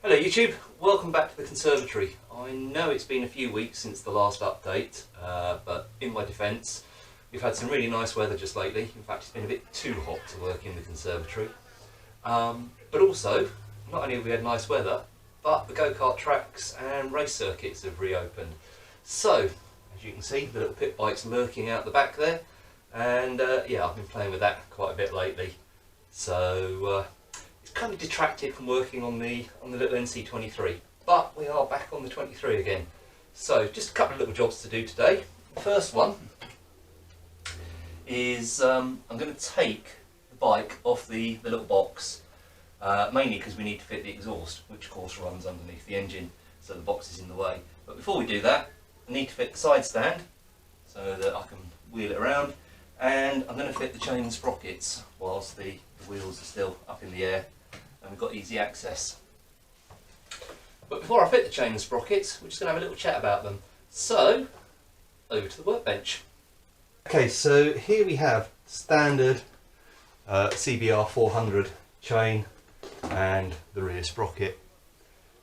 Hello YouTube, welcome back to the conservatory. I know it's been a few weeks since the last update, but in my defence, we've had some really nice weather just lately. In fact, it's been a bit too hot to work in the conservatory. But also, not only have we had nice weather, but the go-kart tracks and race circuits have reopened. So, as you can see, the little pit bike's lurking out the back there, and yeah, I've been playing with that quite a bit lately. So, it's kind of detracted from working on the little NC23, but we are back on the 23 again. So just a couple of little jobs to do today. The first one is I'm going to take the bike off the little box, mainly because we need to fit the exhaust, which of course runs underneath the engine, so the box is in the way. But before we do that, I need to fit the side stand so that I can wheel it around, and I'm going to fit the chain and sprockets whilst the wheels are still up in the air and we've got easy access. But before I fit the chain and sprockets, we're just going to have a little chat about them. So, over to the workbench. Okay, so here we have standard CBR400 chain and the rear sprocket.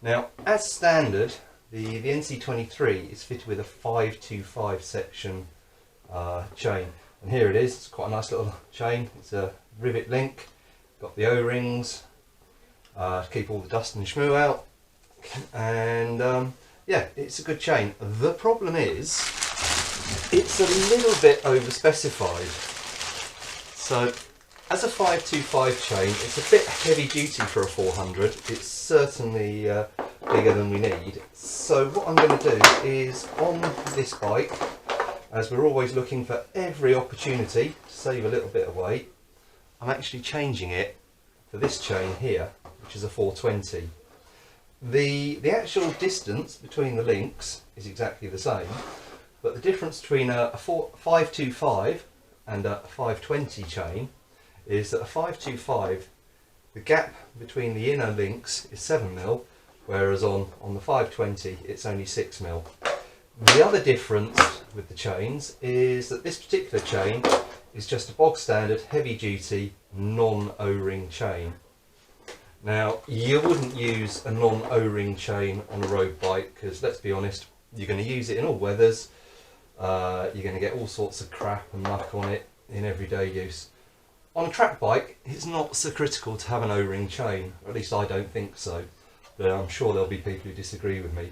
Now, as standard, the NC23 is fitted with a 525 section chain. And here it is, it's quite a nice little chain. It's a rivet link, got the O-rings to keep all the dust and shmoo out, and yeah, it's a good chain. The problem is, it's a little bit over specified. So, as a 525 chain, it's a bit heavy duty for a 400. It's certainly bigger than we need. So what I'm going to do is, on this bike, as we're always looking for every opportunity to save a little bit of weight, I'm actually changing it for this chain here, which is a 420. The actual distance between the links is exactly the same, but the difference between a 525 and a 520 chain is that a 525, the gap between the inner links is 7mm, whereas on the 520 it's only 6mm. The other difference with the chains is that this particular chain is just a bog standard heavy duty non-O-ring chain. Now, you wouldn't use a non-O-ring chain on a road bike because, let's be honest, you're going to use it in all weathers. You're going to get all sorts of crap and muck on it in everyday use. On a track bike, it's not so critical to have an O-ring chain, or at least I don't think so. But I'm sure there'll be people who disagree with me.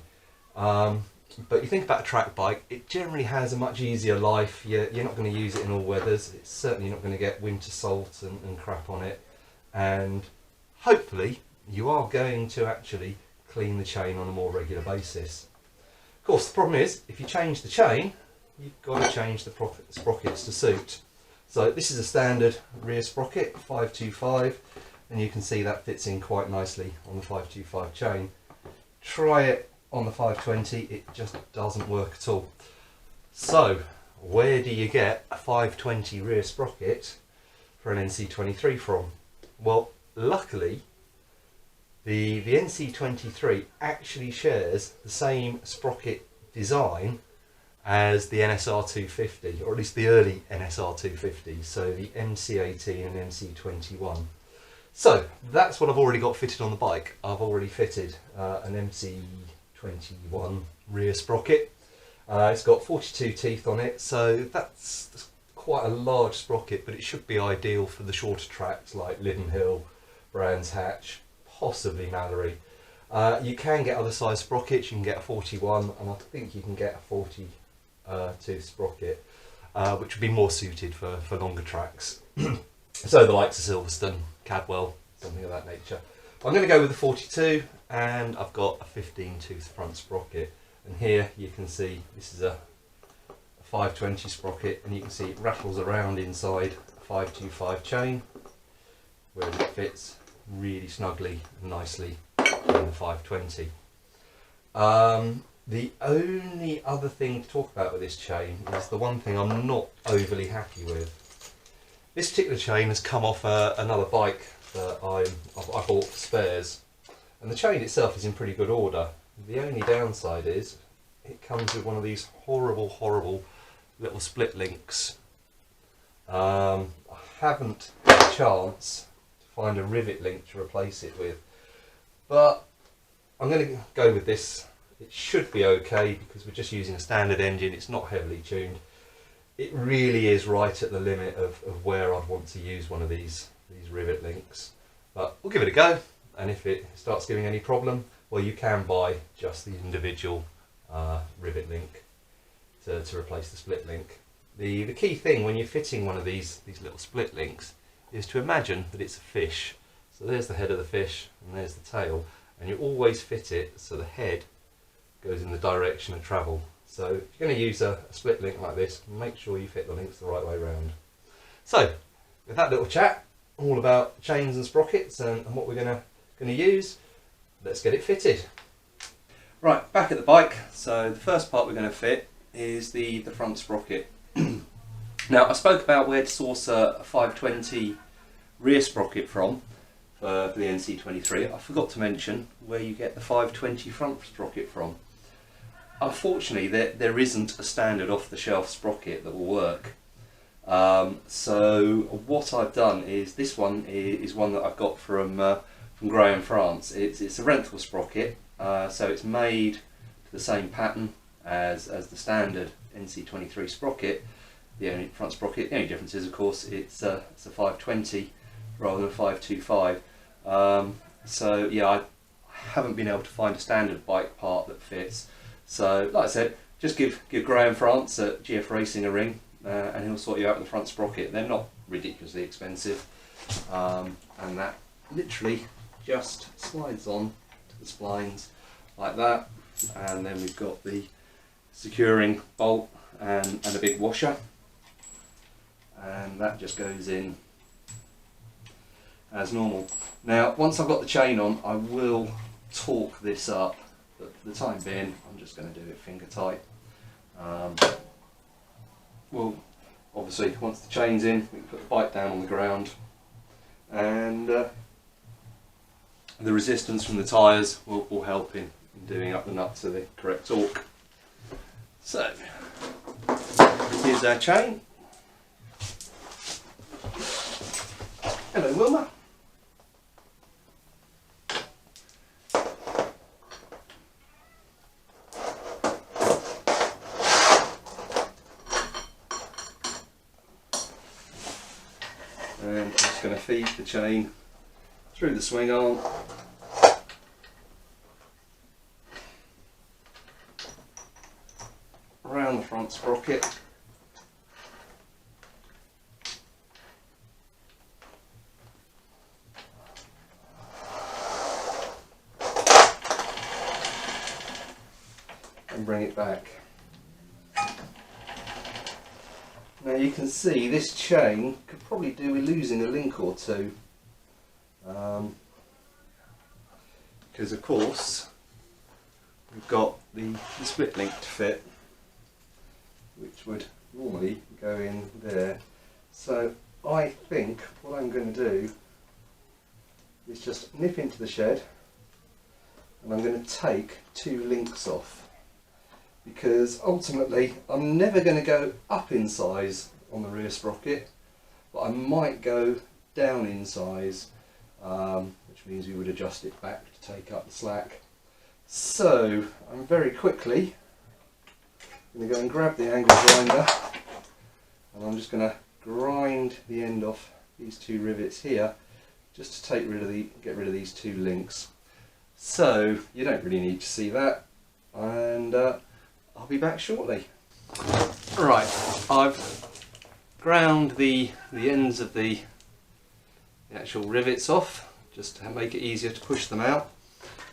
But you think about a track bike, it generally has a much easier life. You're not going to use it in all weathers. It's certainly not going to get winter salt and crap on it. And hopefully you are going to actually clean the chain on a more regular basis. Of course, the problem is, if you change the chain, you've got to change the sprockets to suit. So this is a standard rear sprocket, 525, and you can see that fits in quite nicely on the 525 chain. Try it on the 520, it just doesn't work at all. So, where do you get a 520 rear sprocket for an NC23 from? Well, luckily, the NC23 actually shares the same sprocket design as the NSR 250, or at least the early NSR 250, so the MC18 and MC21. So, that's what I've already got fitted on the bike. I've already fitted an MC21 rear sprocket. It's got 42 teeth on it, so that's quite a large sprocket, but it should be ideal for the shorter tracks like Liddon Hill, Brands Hatch, possibly Mallory. You can get other size sprockets. You can get a 41, and I think you can get a 40 tooth sprocket, which would be more suited for longer tracks. So the likes of Silverstone, Cadwell, something of that nature. I'm going to go with the 42, and I've got a 15 tooth front sprocket. And here you can see this is a 520 sprocket, and you can see it rattles around inside a 525 chain, where it fits really snugly and nicely in the 520. The only other thing to talk about with this chain is the one thing I'm not overly happy with. This particular chain has come off another bike that I bought for spares, and the chain itself is in pretty good order. The only downside is it comes with one of these horrible little split links. I haven't had a chance to find a rivet link to replace it with, but I'm going to go with this. It should be okay because we're just using a standard engine, it's not heavily tuned. It really is right at the limit of where I'd want to use one of these rivet links. But we'll give it a go, and if it starts giving any problem, well, you can buy just the individual rivet link to replace the split link. The key thing when you're fitting one of these little split links is to imagine that it's a fish. So there's the head of the fish and there's the tail, and you always fit it so the head goes in the direction of travel. So if you're going to use a split link like this, make sure you fit the links the right way round. So with that little chat all about chains and sprockets and what we're going to use, let's get it fitted. Right, back at the bike. So the first part we're going to fit is the front sprocket. Now I spoke about where to source a 520 rear sprocket from for the NC23. I forgot to mention where you get the 520 front sprocket from. Unfortunately, there isn't a standard off-the-shelf sprocket that will work. So what I've done is, this one is one that I've got from Graham, France. It's a rental sprocket, so it's made to the same pattern as the standard NC23 sprocket. The only front sprocket, the only difference is, of course, it's a 520 rather than a 525. So yeah, I haven't been able to find a standard bike part that fits. So like I said, just give Graham France at GF Racing a ring, and he'll sort you out with the front sprocket. They're not ridiculously expensive, and that literally just slides on to the splines like that, and then we've got the securing bolt and a big washer, and that just goes in as normal. Now once I've got the chain on, I will torque this up, but for the time being I'm just going to do it finger tight. Well, obviously once the chain's in, we can put the bike down on the ground, and the resistance from the tyres will help in doing up the nut to the correct torque. So here's our chain. Hello Wilma. And I'm just going to feed the chain through the swing arm around the front sprocket, and bring it back. Now you can see this chain could probably do with losing a link or two, because of course we've got the split link to fit, which would normally go in there. So I think what I'm going to do is just nip into the shed, and I'm going to take two links off, because ultimately I'm never going to go up in size on the rear sprocket, but I might go down in size, which means we would adjust it back to take up the slack. So I'm very quickly going to go and grab the angle grinder, and I'm just going to grind the end off these two rivets here, just to get rid of these two links. So you don't really need to see that, and I'll be back shortly. Right, I've ground the ends of the actual rivets off, just to make it easier to push them out,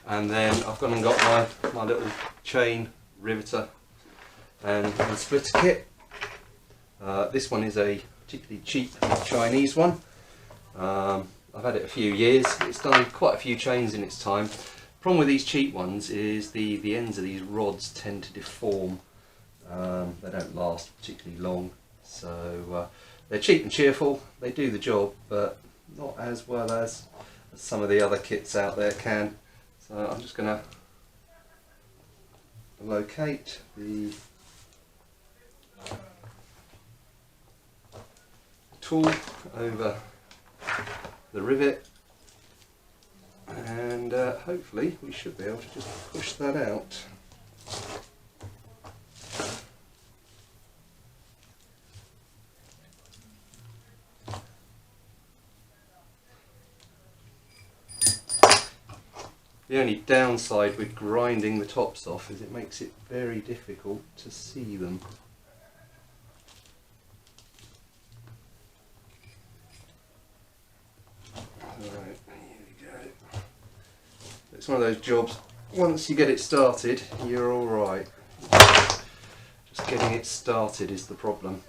and then I've gone and got my little chain riveter and splitter kit. This one is a particularly cheap Chinese one. I've had it a few years. It's done quite a few chains in its time. Problem with these cheap ones is the ends of these rods tend to deform. They don't last particularly long, so they're cheap and cheerful. They do the job, but not as well as some of the other kits out there can. So I'm just going to locate the tool over the rivet, and hopefully we should be able to just push that out. The only downside with grinding the tops off is it makes it very difficult to see them. Right, here we go. It's one of those jobs, once you get it started, you're alright. Just getting it started is the problem.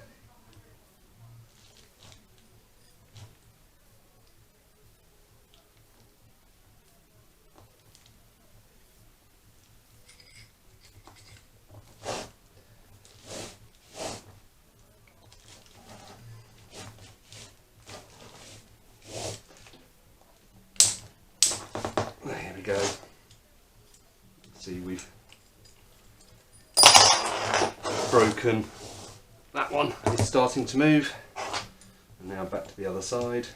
There we go. See, we've broken that one and it's starting to move. And now back to the other side.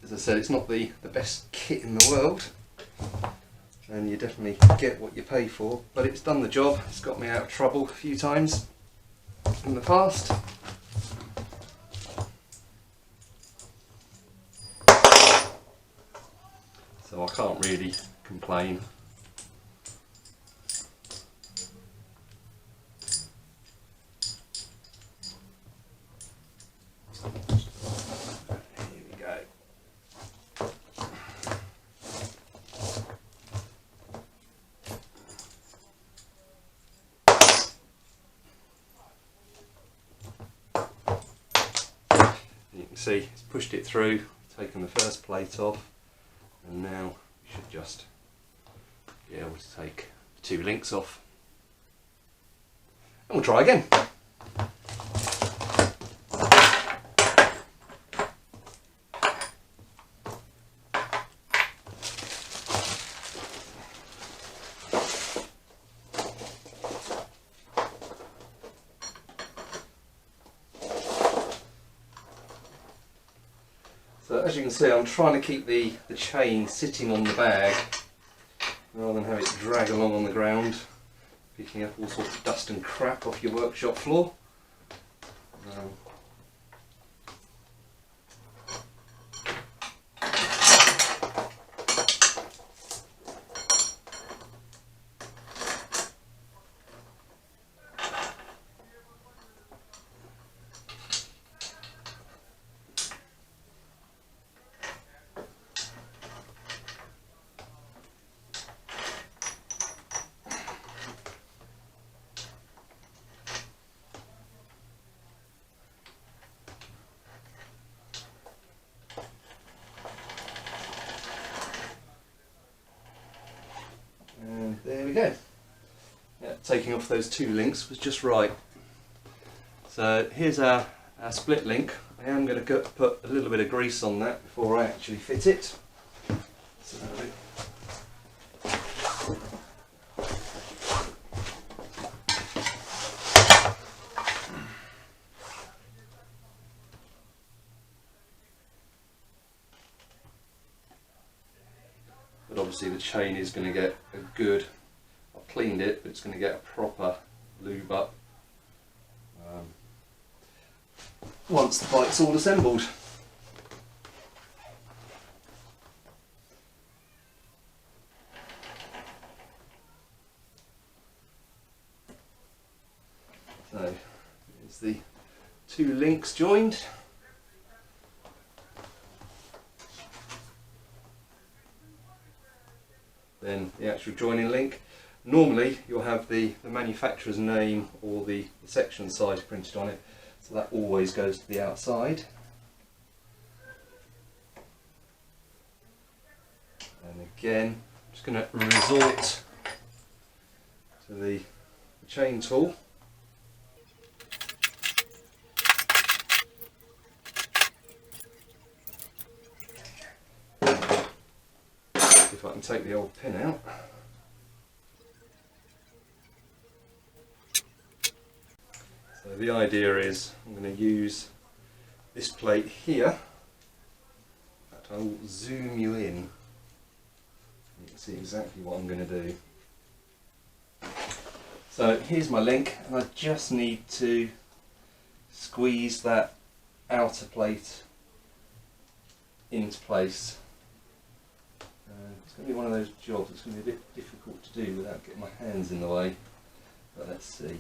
As I said, it's not the best kit in the world, and you definitely get what you pay for, but it's done the job. It's got me out of trouble a few times in the past. So I can't really complain. You can see it's pushed it through, taken the first plate off, and now we should just be able to take the two links off. And we'll try again. So as you can see, I'm trying to keep the chain sitting on the bag rather than have it drag along on the ground, picking up all sorts of dust and crap off your workshop floor. And there we go. Yeah, taking off those two links was just right. So here's our split link. I am going to put a little bit of grease on that before I actually fit it. So, but obviously the chain is going to get a good, I've cleaned it, but it's going to get a proper lube up once the bike's all assembled. So here's the two links joined. Then the actual joining link. Normally you'll have the manufacturer's name or the section size printed on it, so that always goes to the outside. And again, I'm just going to resort to the chain tool. take the old pin out. So the idea is I'm going to use this plate here. In fact, I will zoom you in. You can see exactly what I'm going to do. So here's my link, and I just need to squeeze that outer plate into place. It's going to be one of those jobs that's going to be a bit difficult to do without getting my hands in the way, but let's see.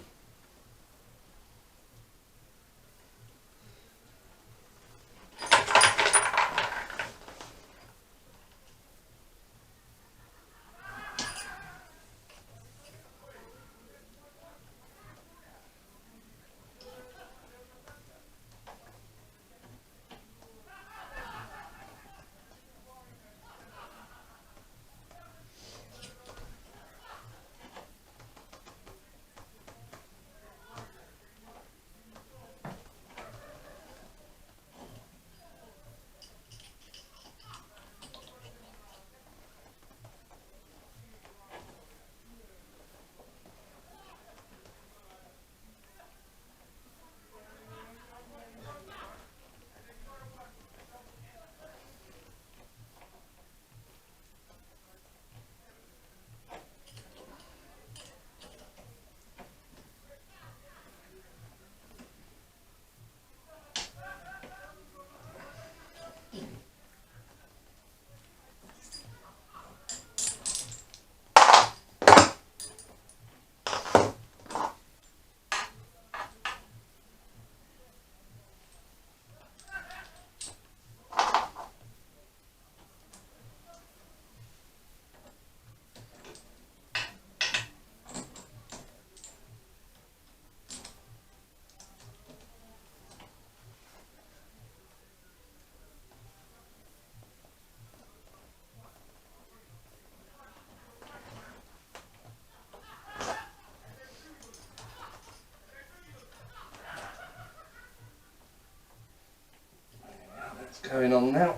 Going on now.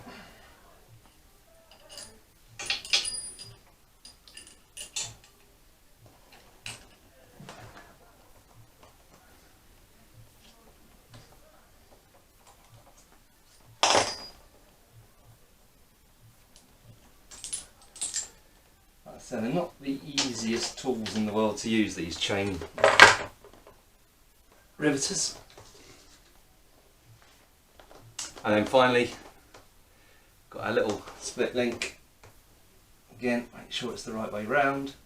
So they're not the easiest tools in the world to use, these chain riveters. And then finally, got our little split link. Again, make sure it's the right way round.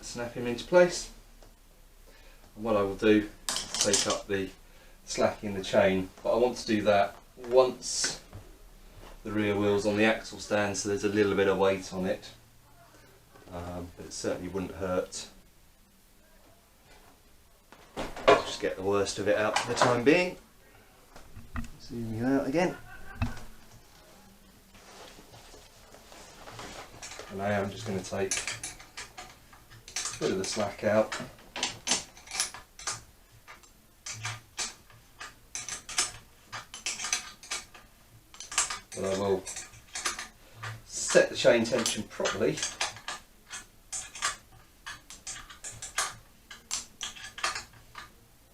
Snap him into place. And what I will do is take up the slack in the chain, but I want to do that once the rear wheel's on the axle stand, so there's a little bit of weight on it, but it certainly wouldn't hurt. Just get the worst of it out for the time being. Zoom you out again. And now I'm just going to take a bit of the slack out. But I will set the chain tension properly.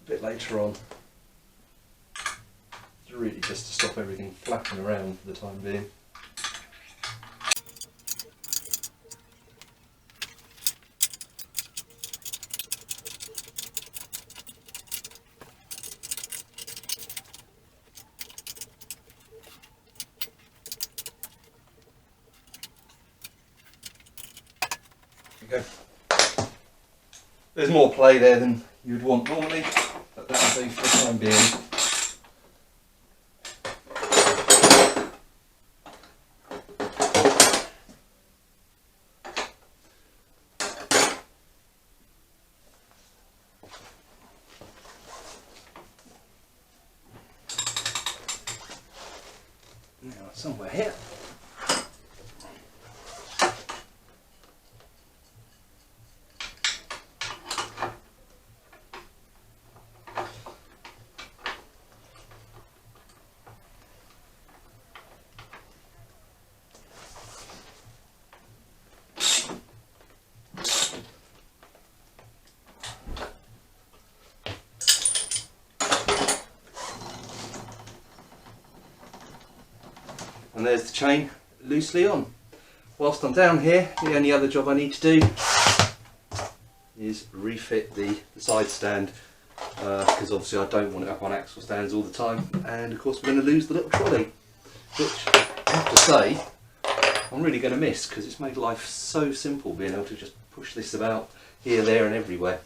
A bit later on. It's really just to stop everything flapping around for the time being. Go. There's more play there than you would want normally, but that'll do for the time being. somewhere here. And there's the chain loosely on. Whilst I'm down here, the only other job I need to do is refit the side stand, because obviously I don't want it up on axle stands all the time, and of course we're going to lose the little trolley, which I have to say I'm really going to miss, because it's made life so simple being able to just push this about here, there and everywhere.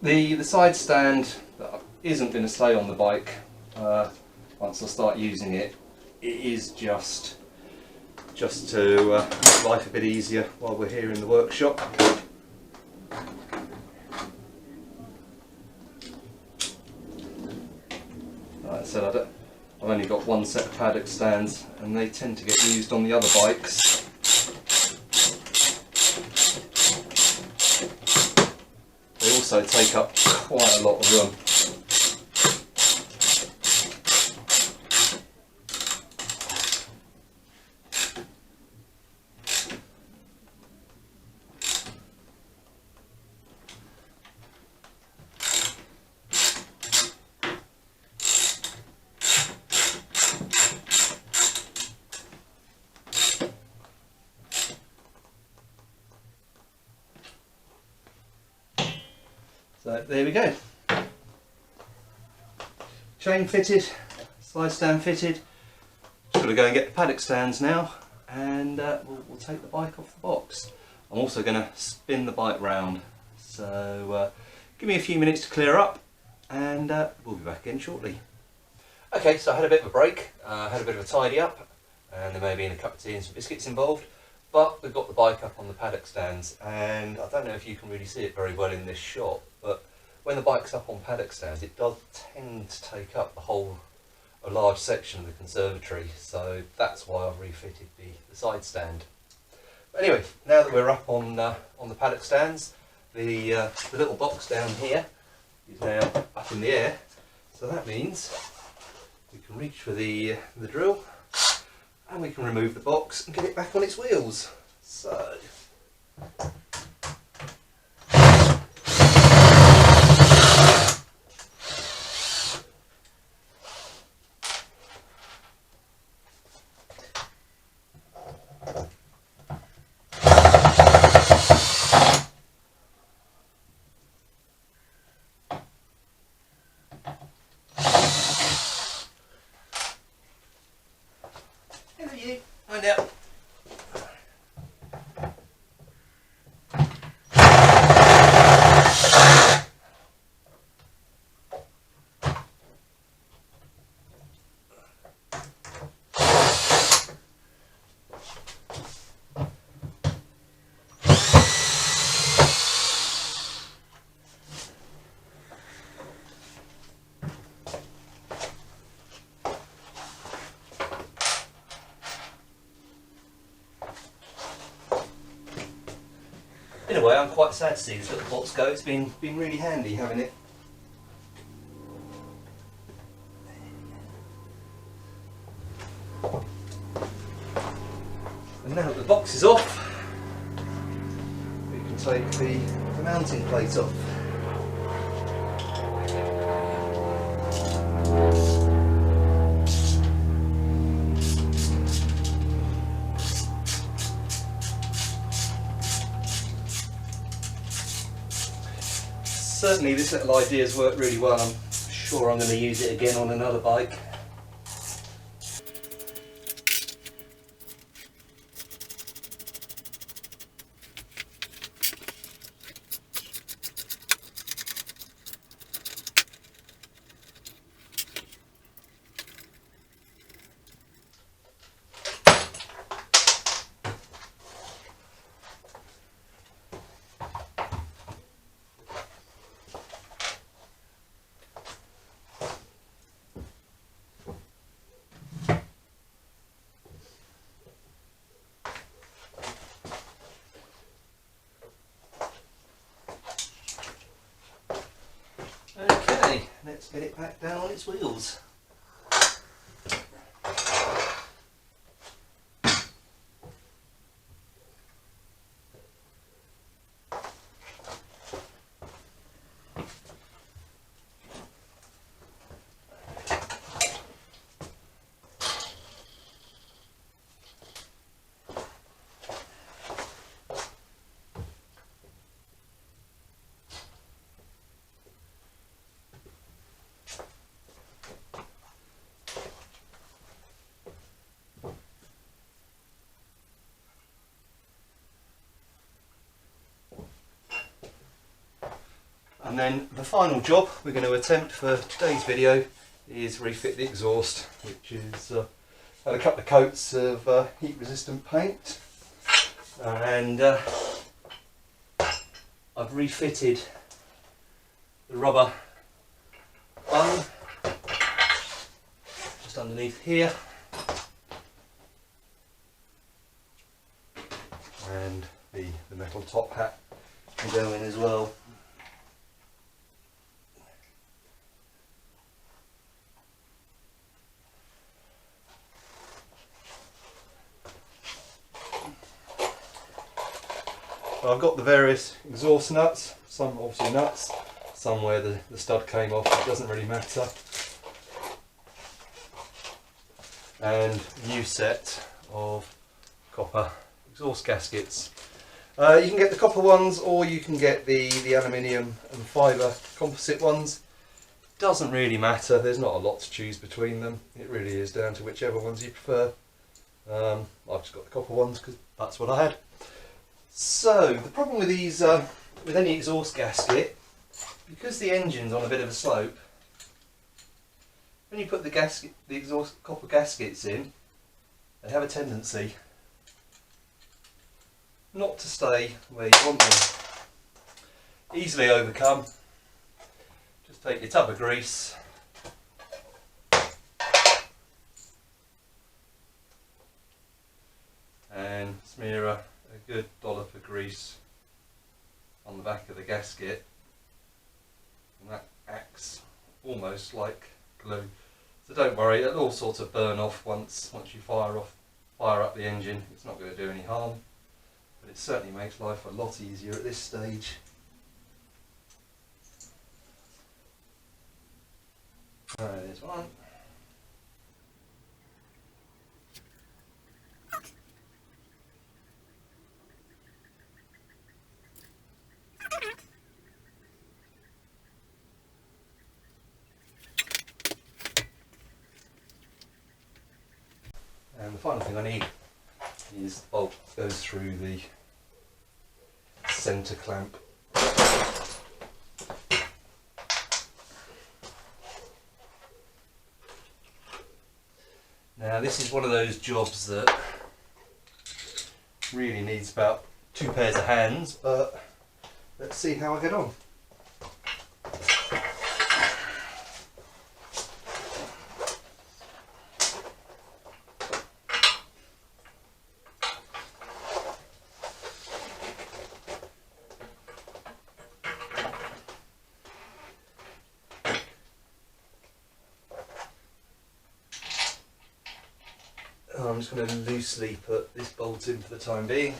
The side stand that isn't going to stay on the bike once I start using it. It is just to make life a bit easier while we're here in the workshop. Like I said, I've only got one set of paddock stands, and they tend to get used on the other bikes. They also take up quite a lot of room. So there we go. Chain fitted, side stand fitted. Just got to go and get the paddock stands now, and we'll take the bike off the box. I'm also going to spin the bike round, so give me a few minutes to clear up, and we'll be back in shortly. Okay, so I had a bit of a break, had a bit of a tidy up, and there may have been a cup of tea and some biscuits involved, but we've got the bike up on the paddock stands, and I don't know if you can really see it very well in this shot, but when the bike's up on paddock stands, it does tend to take up a large section of the conservatory, so that's why I've refitted the side stand. But anyway, now that we're up on the paddock stands, the little box down here is now up in the air, so that means we can reach for the drill, and we can remove the box and get it back on its wheels. So find out. In a way, I'm quite sad to see this little box go. It's been really handy having it. And now that the box is off, we can take the mounting plate off. certainly this little idea has worked really well. I'm sure I'm going to use it again on another bike. Okay, let's get it back down on its wheels. And then the final job we're going to attempt for today's video is refit the exhaust, which is had a couple of coats of heat resistant paint, and I've refitted the rubber bung just underneath here, and the metal top hat can go in as well. So I've got the various exhaust nuts, some obviously nuts, some where the stud came off, it doesn't really matter. And a new set of copper exhaust gaskets. You can get the copper ones, or you can get the aluminium and fibre composite ones. Doesn't really matter, there's not a lot to choose between them. It really is down to whichever ones you prefer. I've just got the copper ones because that's what I had. So the problem with these, with any exhaust gasket, because the engine's on a bit of a slope, when you put the exhaust copper gaskets in, they have a tendency not to stay where you want them. Easily overcome. Just take your tub of grease, and smear a good dollop of grease on the back of the gasket, and that acts almost like glue. So don't worry, it'll all sort of burn off once you fire up the engine. It's not going to do any harm, but it certainly makes life a lot easier at this stage. Alright, there's one. And the final thing I need is the bolt that goes through the centre clamp. Now this is one of those jobs that really needs about 2 pairs of hands, but let's see how I get on. I'm just going to loosely put this bolt in for the time being.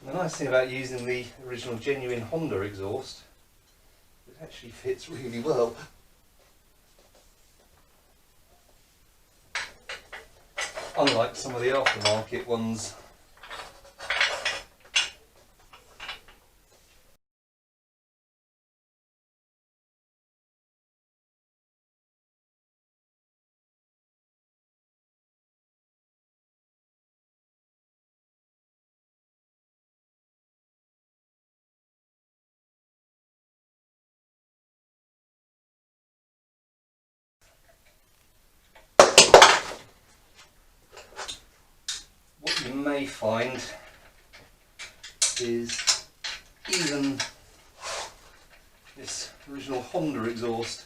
The nice thing about using the original genuine Honda exhaust, it actually fits really well. Unlike some of the aftermarket ones. What you may find is even this original Honda exhaust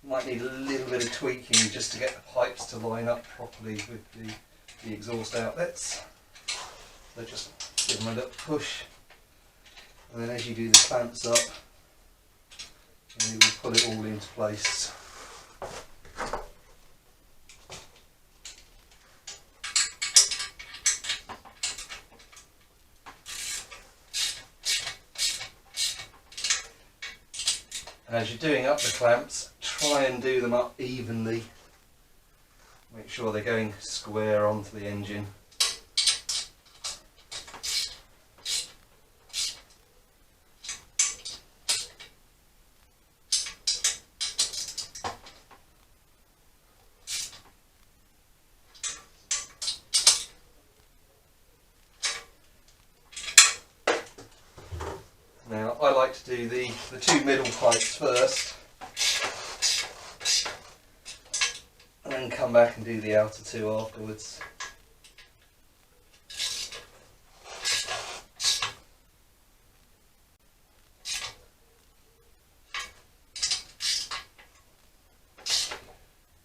might need a little bit of tweaking just to get the pipes to line up properly with the exhaust outlets. So just give them a little push, and then as you do the clamps up, you will pull it all into place. And as you're doing up the clamps, try and do them up evenly. Make sure they're going square onto the engine. Now I like to do the two middle pipes first, and then come back and do the outer two afterwards.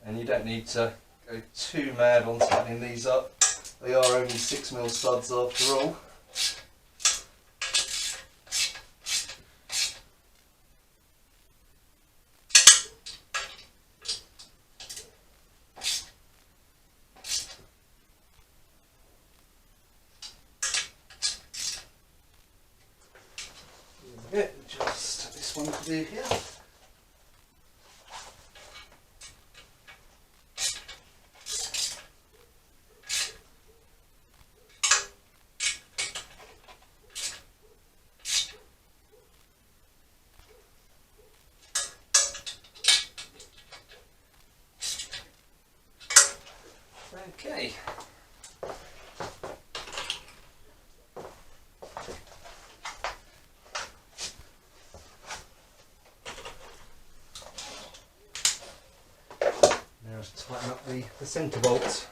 And you don't need to go too mad on tightening these up. They are only 6mm studs after all. Yeah, just this one to do here. Okay. Now to tighten up the centre bolts.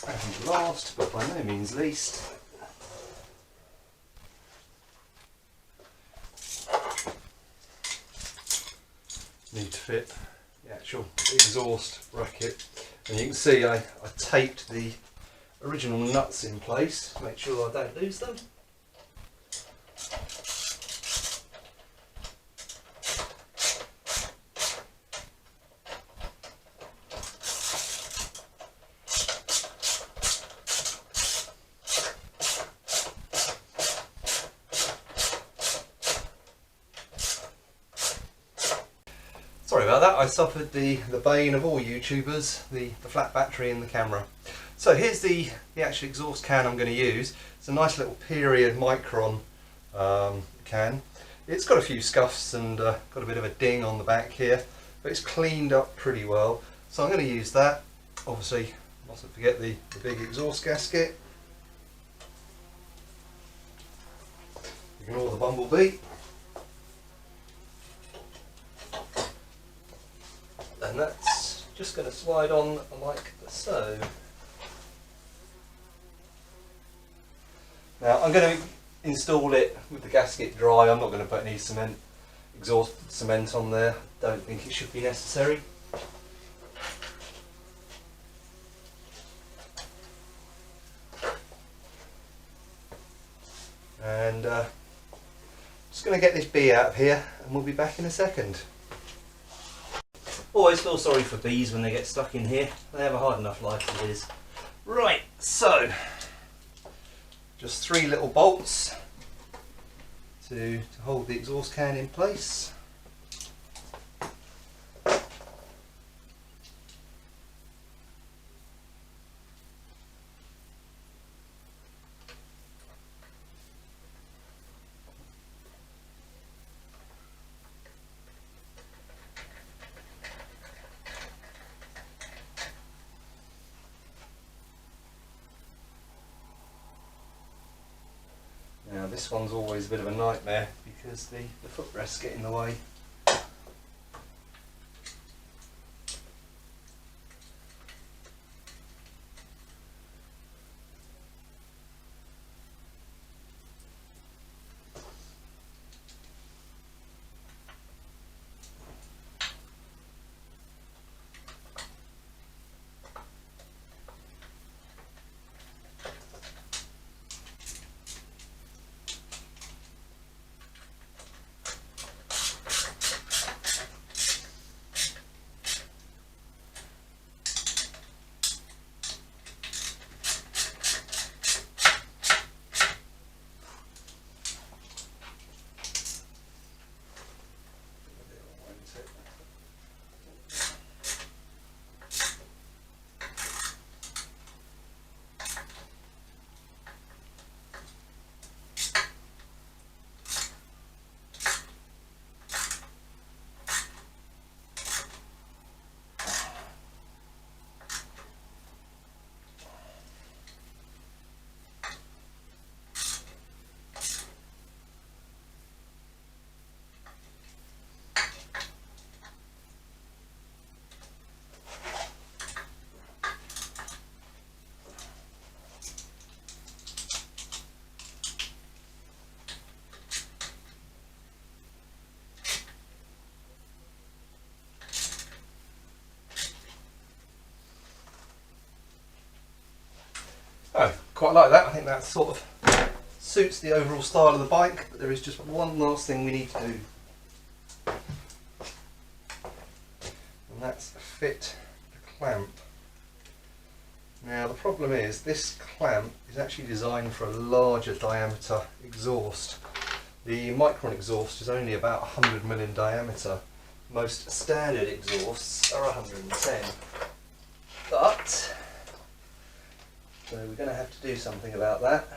And last, but by no means least, need to fit the actual exhaust bracket. And you can see I taped the original nuts in place to make sure I don't lose them. Sorry about that, I suffered the bane of all YouTubers, the flat battery in the camera. So here's the actual exhaust can I'm going to use. It's a nice little period micron can. It's got a few scuffs and got a bit of a ding on the back here, but it's cleaned up pretty well. So I'm going to use that. Obviously, mustn't forget the big exhaust gasket. Ignore the bumblebee. And that's just going to slide on like so. Now I'm going to install it with the gasket dry. I'm not going to put any cement, exhaust cement on there. Don't think it should be necessary. And just going to get this bee out of here and we'll be back in a second. Always feel sorry for bees when they get stuck in here. They have a hard enough life as it is. Right, so just 3 little bolts to hold the exhaust can in place. Now this one's always a bit of a nightmare because the footrests get in the way. Oh, quite like that. I think that sort of suits the overall style of the bike, but there is just one last thing we need to do. And that's fit the clamp. Now the problem is this clamp is actually designed for a larger diameter exhaust. The Micron exhaust is only about 100mm in diameter. Most standard exhausts are 110. But so we're going to have to do something about that.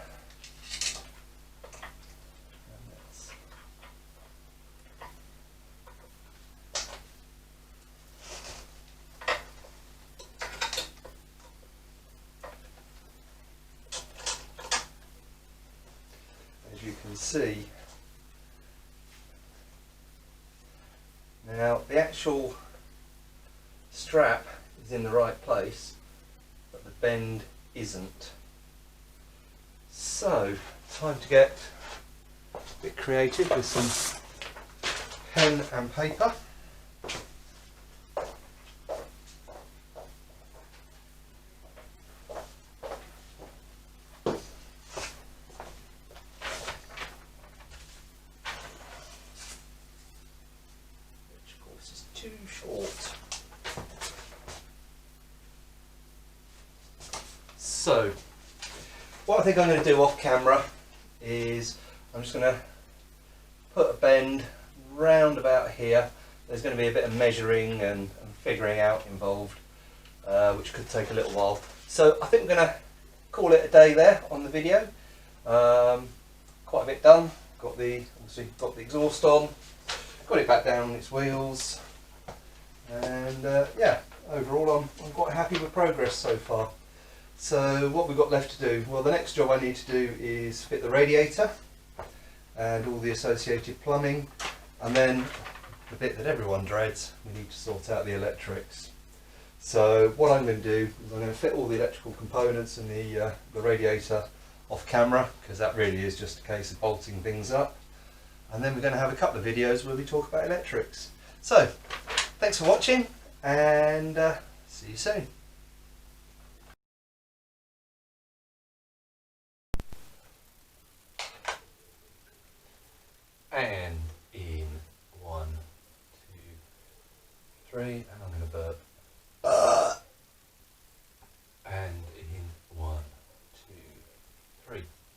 As you can see, now the actual strap is in the right place, but the bend isn't. So, time to get a bit creative with some pen and paper. Which of course is too short. So, what I think I'm going to do off camera is I'm just going to put a bend round about here. There's going to be a bit of measuring and figuring out involved, which could take a little while. So I think we're going to call it a day there on the video. Quite a bit done. Obviously got the exhaust on, got it back down on its wheels, and yeah, overall I'm quite happy with progress so far. So what we've got left to do, well, the next job I need to do is fit the radiator. and all the associated plumbing, and then the bit that everyone dreads, we need to sort out the electrics. So what I'm going to do is I'm going to fit all the electrical components and the radiator off camera, because that really is just a case of bolting things up, and then we're going to have a couple of videos where we talk about electrics. So thanks for watching, and see you soon. And in 1, 2, 3, and I'm going to burp.